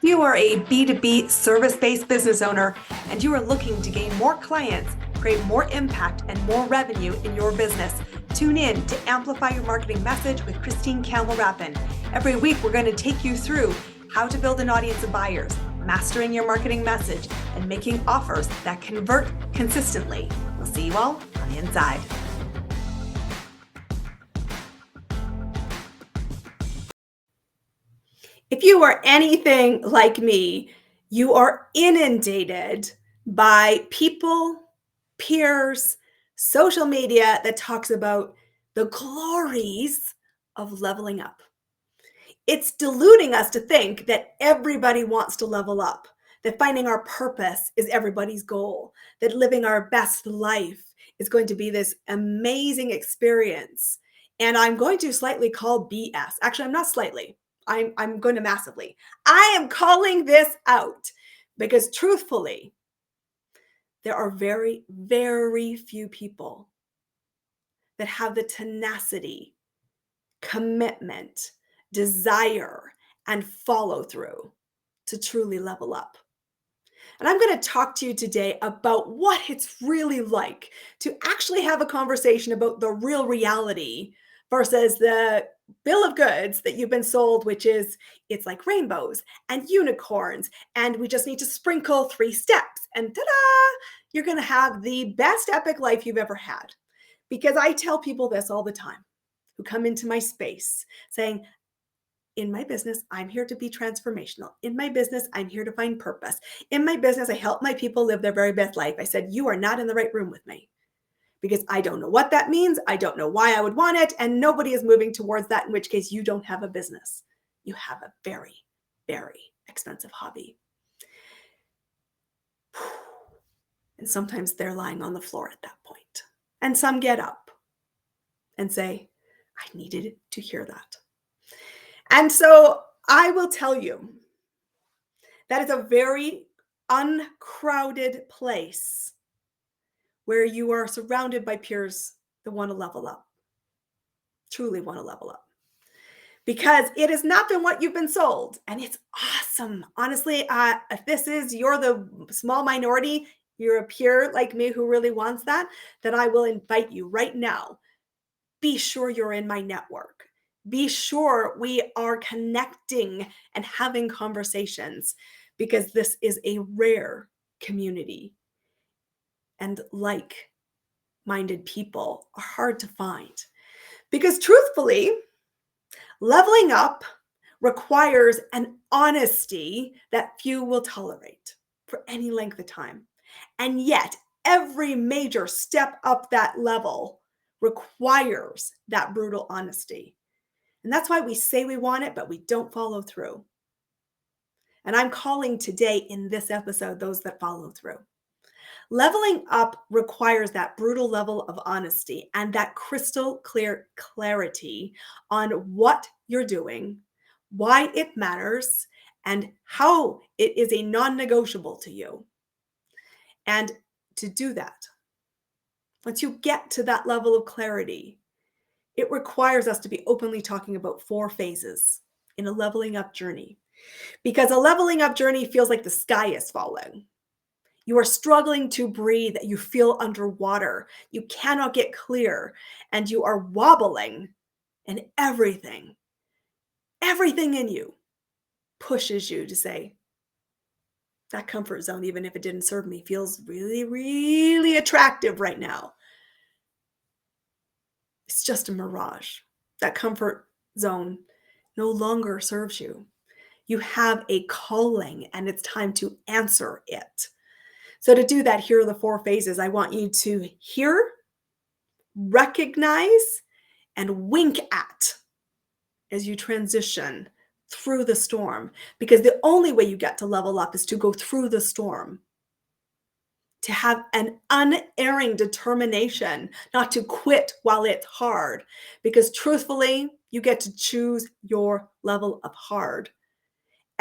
You are a B2B service-based business owner and you are looking to gain more clients, create more impact, and more revenue in your business. Tune in to Amplify Your Marketing Message with Campbell Rapin. Every week, we're going to take you through how to build an audience of buyers, mastering your marketing message, and making offers that convert consistently. We'll see you all on the inside. If you are anything like me, you are inundated by people, peers, social media that talks about the glories of leveling up. It's deluding us to think that everybody wants to level up, that finding our purpose is everybody's goal, that living our best life is going to be this amazing experience. And I'm going to slightly call BS. Actually, I'm not slightly. I'm going to massively. I am calling this out because truthfully, there are very, very few people that have the tenacity, commitment, desire, and follow through to truly level up. And I'm going to talk to you today about what it's really like to actually have a conversation about the real reality versus the bill of goods that you've been sold, which is it's like rainbows and unicorns, and we just need to sprinkle 3 steps, and ta-da, you're going to have the best epic life you've ever had. Because I tell people this all the time who come into my space saying, in my business, I'm here to be transformational. In my business, I'm here to find purpose. In my business, I help my people live their very best life. I said, you are not in the right room with me because I don't know what that means. I don't know why I would want it. And nobody is moving towards that, in which case you don't have a business. You have a very, very expensive hobby. And sometimes they're lying on the floor at that point. And some get up and say, I needed to hear that. And so I will tell you that is a very uncrowded place where you are surrounded by peers that want to level up, truly want to level up. Because it has not been what you've been sold. And it's awesome. Honestly, if you're the small minority, you're a peer like me who really wants that, then I will invite you right now. Be sure you're in my network. Be sure we are connecting and having conversations because this is a rare community. And like-minded people are hard to find. Because truthfully, leveling up requires an honesty that few will tolerate for any length of time. And yet, every major step up that level requires that brutal honesty. And that's why we say we want it, but we don't follow through. And I'm calling today in this episode those that follow through. Leveling up requires that brutal level of honesty and that crystal clear clarity on what you're doing, why it matters, and how it is a non-negotiable to you. And to do that, once you get to that level of clarity, it requires us to be openly talking about 4 phases in a leveling up journey. Because a leveling up journey feels like the sky is falling. You are struggling to breathe. You feel underwater. You cannot get clear. And you are wobbling. And everything in you pushes you to say, that comfort zone, even if it didn't serve me, feels really, really attractive right now. It's just a mirage. That comfort zone no longer serves you. You have a calling and it's time to answer it. So to do that, here are the 4 phases I want you to hear, recognize, and wink at as you transition through the storm. Because the only way you get to level up is to go through the storm. To have an unerring determination not to quit while it's hard. Because truthfully, you get to choose your level of hard.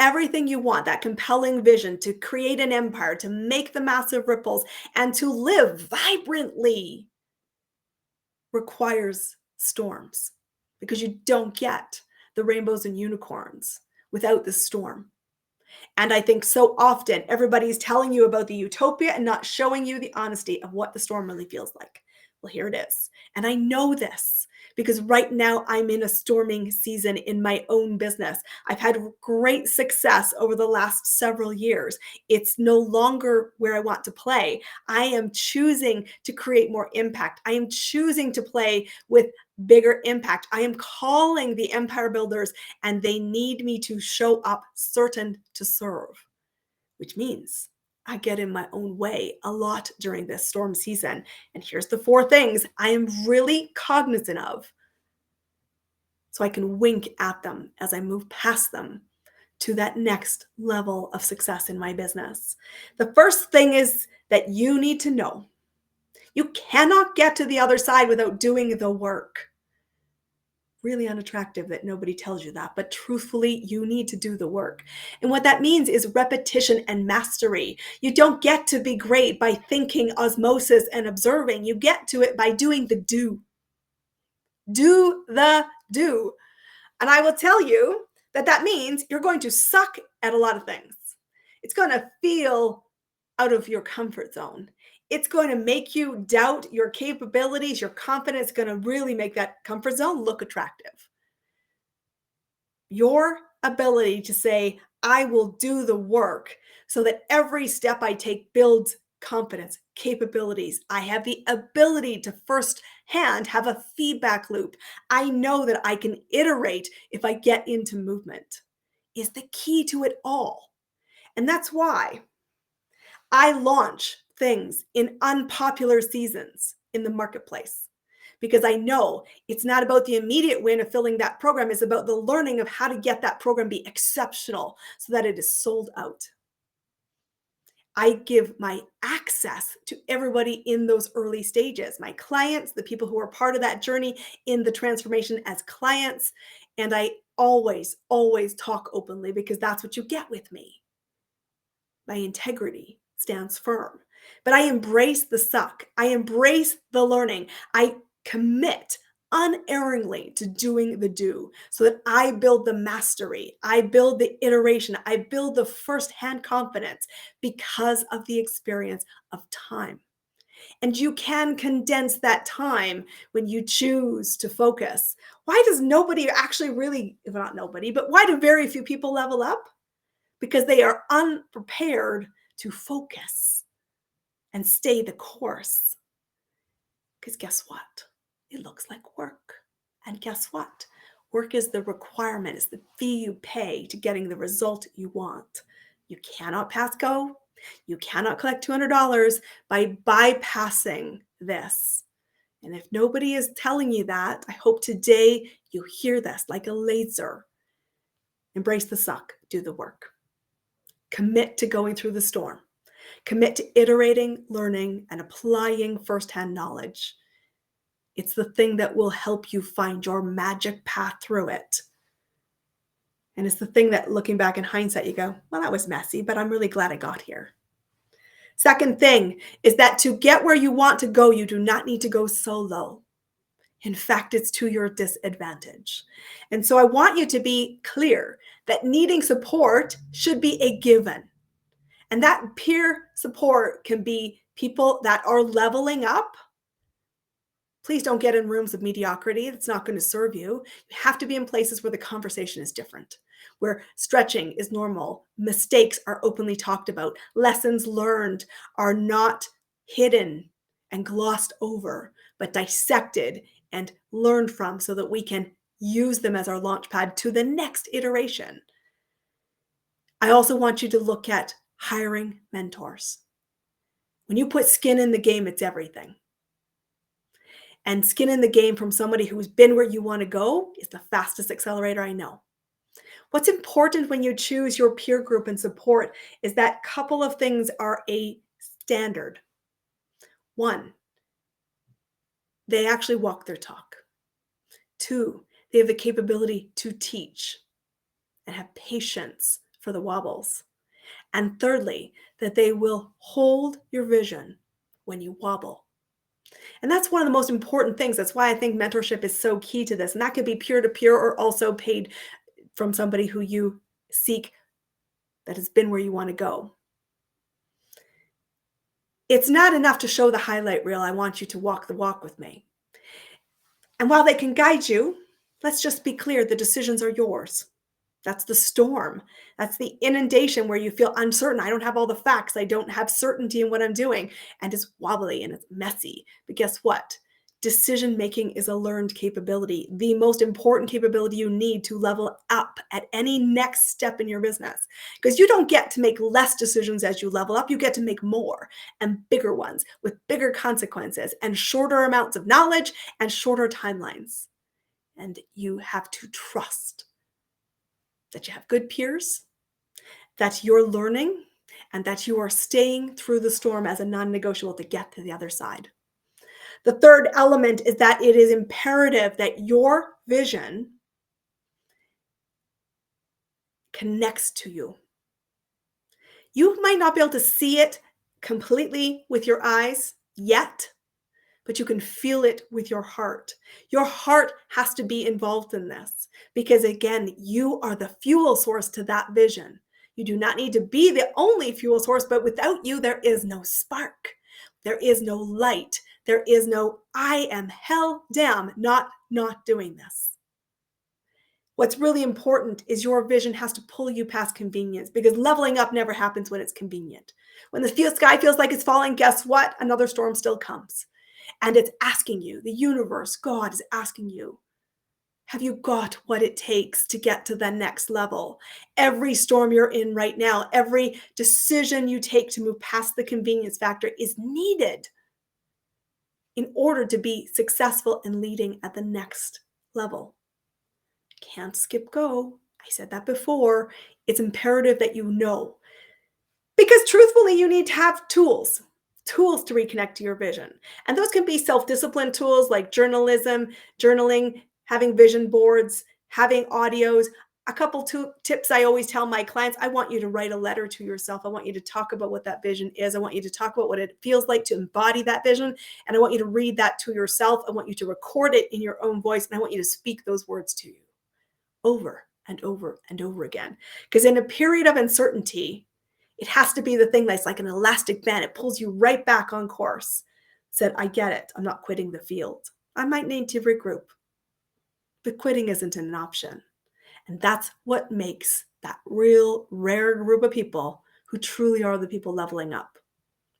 Everything you want, that compelling vision to create an empire, to make the massive ripples, and to live vibrantly requires storms. Because you don't get the rainbows and unicorns without the storm. And I think so often everybody's telling you about the utopia and not showing you the honesty of what the storm really feels like. Well, here it is. And I know this because right now I'm in a storming season in my own business. I've had great success over the last several years. It's no longer where I want to play. I am choosing to create more impact. I am choosing to play with bigger impact. I am calling the empire builders and they need me to show up certain to serve, which means I get in my own way a lot during this storm season. And here's the 4 things I am really cognizant of so I can wink at them as I move past them to that next level of success in my business. The first thing is that you need to know you cannot get to the other side without doing the work. Really unattractive that nobody tells you that, but truthfully, you need to do the work. And what that means is repetition and mastery. You don't get to be great by thinking, osmosis, and observing. You get to it by doing the do. Do the do. And I will tell you that that means you're going to suck at a lot of things. It's going to feel out of your comfort zone. It's going to make you doubt your capabilities. Your confidence is going to really make that comfort zone look attractive. Your ability to say, I will do the work so that every step I take builds confidence, capabilities. I have the ability to firsthand have a feedback loop. I know that I can iterate if I get into movement is the key to it all. And that's why I launch things in unpopular seasons in the marketplace because I know it's not about the immediate win of filling that program. It's about the learning of how to get that program be exceptional so that it is sold out. I give my access to everybody in those early stages, my clients, the people who are part of that journey in the transformation as clients. And I always, always talk openly because that's what you get with me. My integrity stands firm. But I embrace the suck. I embrace the learning. I commit unerringly to doing the do so that I build the mastery. I build the iteration. I build the firsthand confidence because of the experience of time. And you can condense that time when you choose to focus. Why does nobody actually really, if not nobody, but why do very few people level up? Because they are unprepared to focus and stay the course. Because guess what? It looks like work. And guess what? Work is the requirement, it's the fee you pay to getting the result you want. You cannot pass go. You cannot collect $200 by bypassing this. And if nobody is telling you that, I hope today you hear this like a laser. Embrace the suck, do the work. Commit to going through the storm. Commit to iterating, learning, and applying firsthand knowledge. It's the thing that will help you find your magic path through it. And it's the thing that looking back in hindsight, you go, well, that was messy, but I'm really glad I got here. Second thing is that to get where you want to go, you do not need to go solo. In fact, it's to your disadvantage. And so I want you to be clear that needing support should be a given. And that peer support can be people that are leveling up. Please don't get in rooms of mediocrity. It's not going to serve you. You have to be in places where the conversation is different, where stretching is normal, mistakes are openly talked about, lessons learned are not hidden and glossed over, but dissected and learned from so that we can use them as our launch pad to the next iteration. I also want you to look at hiring mentors. When you put skin in the game, it's everything. And skin in the game from somebody who's been where you want to go is the fastest accelerator I know. What's important when you choose your peer group and support is that couple of things are a standard. One, they actually walk their talk. Two, they have the capability to teach and have patience for the wobbles. And thirdly, that they will hold your vision when you wobble. And that's one of the most important things. That's why I think mentorship is so key to this. And that could be peer-to-peer or also paid from somebody who you seek that has been where you want to go. It's not enough to show the highlight reel. I want you to walk the walk with me. And while they can guide you, let's just be clear, the decisions are yours. That's the storm. That's the inundation where you feel uncertain. I don't have all the facts. I don't have certainty in what I'm doing. And it's wobbly and it's messy. But guess what? Decision making is a learned capability, the most important capability you need to level up at any next step in your business. Because you don't get to make less decisions as you level up. You get to make more and bigger ones with bigger consequences and shorter amounts of knowledge and shorter timelines. And you have to trust that you have good peers, that you're learning, and that you are staying through the storm as a non-negotiable to get to the other side. The third element is that it is imperative that your vision connects to you. You might not be able to see it completely with your eyes yet, but you can feel it with your heart. Your heart has to be involved in this because, again, you are the fuel source to that vision. You do not need to be the only fuel source, but without you, there is no spark. There is no light. There is no, I am hell damn not doing this. What's really important is your vision has to pull you past convenience because leveling up never happens when it's convenient. When the sky feels like it's falling, guess what? Another storm still comes. And it's asking you, the universe, God is asking you, have you got what it takes to get to the next level? Every storm you're in right now, every decision you take to move past the convenience factor is needed in order to be successful in leading at the next level. Can't skip go. I said that before. It's imperative that you know. Because truthfully, you need to have tools to reconnect to your vision. And those can be self-discipline tools like journaling, having vision boards, having audios. A couple tips I always tell my clients, I want you to write a letter to yourself. I want you to talk about what that vision is. I want you to talk about what it feels like to embody that vision. And I want you to read that to yourself. I want you to record it in your own voice. And I want you to speak those words to you over and over and over again. Because in a period of uncertainty, it has to be the thing that's like an elastic band. It pulls you right back on course. Said, I get it. I'm not quitting the field. I might need to regroup. But quitting isn't an option. And that's what makes that real rare group of people who truly are the people leveling up.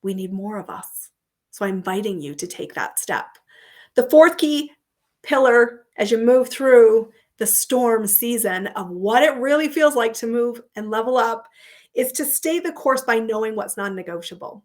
We need more of us. So I'm inviting you to take that step. The fourth key pillar as you move through the storm season of what it really feels like to move and level up is to stay the course by knowing what's non-negotiable.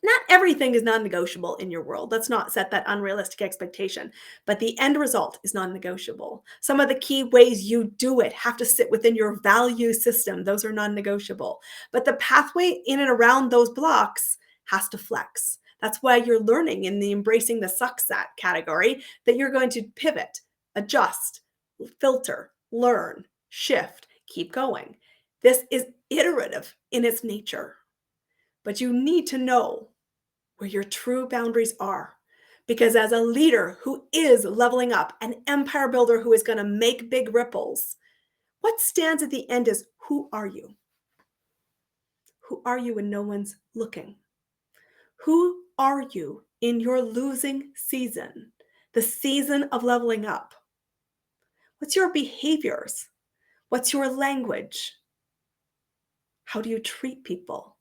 Not everything is non-negotiable in your world. Let's not set that unrealistic expectation, but the end result is non-negotiable. Some of the key ways you do it have to sit within your value system. Those are non-negotiable, but the pathway in and around those blocks has to flex. That's why you're learning in the embracing the sucks at category that you're going to pivot, adjust, filter, learn, shift, keep going. This is iterative in its nature, but you need to know where your true boundaries are. Because as a leader who is leveling up, an empire builder who is going to make big ripples, what stands at the end is, who are you? Who are you when no one's looking? Who are you in your losing season, the season of leveling up? What's your behaviors? What's your language? How do you treat people?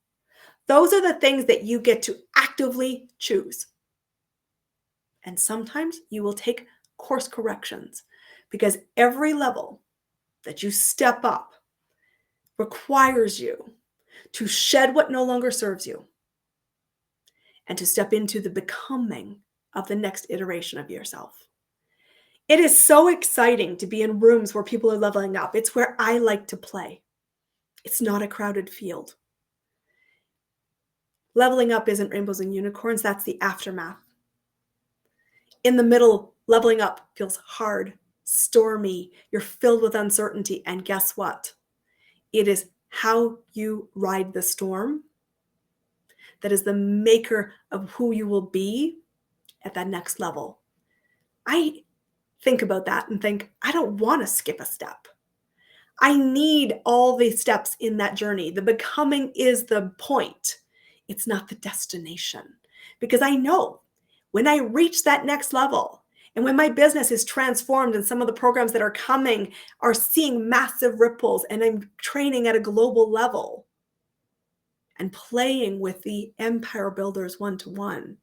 Those are the things that you get to actively choose. And sometimes you will take course corrections because every level that you step up requires you to shed what no longer serves you and to step into the becoming of the next iteration of yourself. It is so exciting to be in rooms where people are leveling up. It's where I like to play. It's not a crowded field. Leveling up isn't rainbows and unicorns. That's the aftermath. In the middle, leveling up feels hard, stormy. You're filled with uncertainty. And guess what? It is how you ride the storm that is the maker of who you will be at that next level. I think about that and think, I don't want to skip a step. I need all the steps in that journey. The becoming is the point. It's not the destination. Because I know when I reach that next level and when my business is transformed and some of the programs that are coming are seeing massive ripples and I'm training at a global level and playing with the empire builders one-to-one,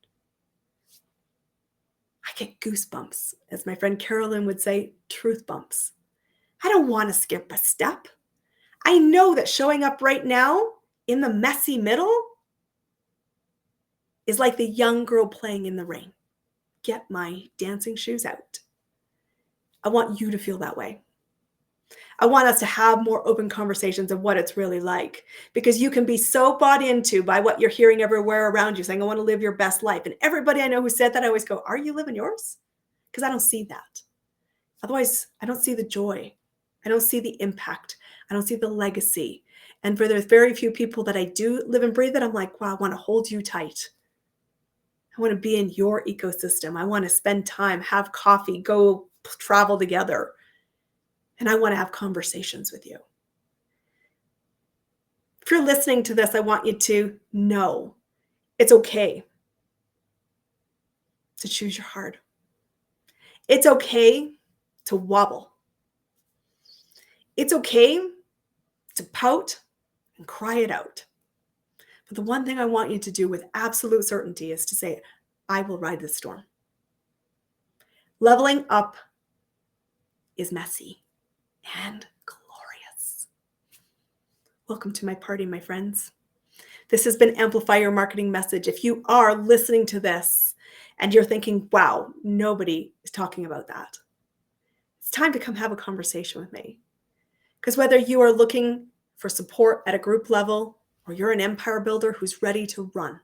I get goosebumps. As my friend Carolyn would say, truth bumps. I don't want to skip a step. I know that showing up right now in the messy middle is like the young girl playing in the rain. Get my dancing shoes out. I want you to feel that way. I want us to have more open conversations of what it's really like, because you can be so bought into by what you're hearing everywhere around you saying, I want to live your best life. And everybody I know who said that, I always go, are you living yours? Because I don't see that. Otherwise, I don't see the joy. I don't see the impact. I don't see the legacy. And for the very few people that I do live and breathe it, I'm like, wow, I want to hold you tight. I want to be in your ecosystem. I want to spend time, have coffee, go travel together. And I want to have conversations with you. If you're listening to this, I want you to know it's okay to choose your heart. It's okay to wobble. It's okay to pout and cry it out. But the one thing I want you to do with absolute certainty is to say, I will ride this storm. Leveling up is messy and glorious. Welcome to my party, my friends. This has been Amplify Your Marketing Message. If you are listening to this and you're thinking, wow, nobody is talking about that, it's time to come have a conversation with me. Because whether you are looking for support at a group level or you're an empire builder who's ready to run,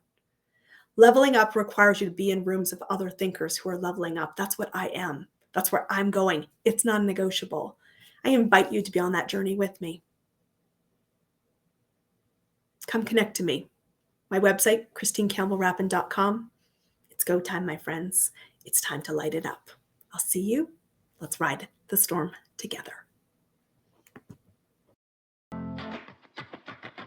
leveling up requires you to be in rooms of other thinkers who are leveling up. That's what I am. That's where I'm going. It's non-negotiable. I invite you to be on that journey with me. Come connect to me. My website, ChristineCampbellRapin.com. It's go time, my friends. It's time to light it up. I'll see you. Let's ride the storm together.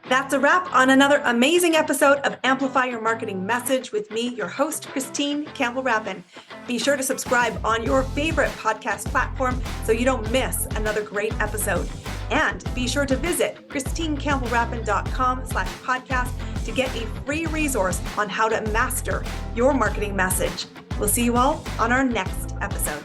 That's a wrap on another amazing episode of Amplify Your Marketing Message with me, your host, Christine Campbell Rapin. Be sure to subscribe on your favorite podcast platform so you don't miss another great episode. And be sure to visit ChristineCampbellRapin.com/podcast to get a free resource on how to master your marketing message. We'll see you all on our next episode.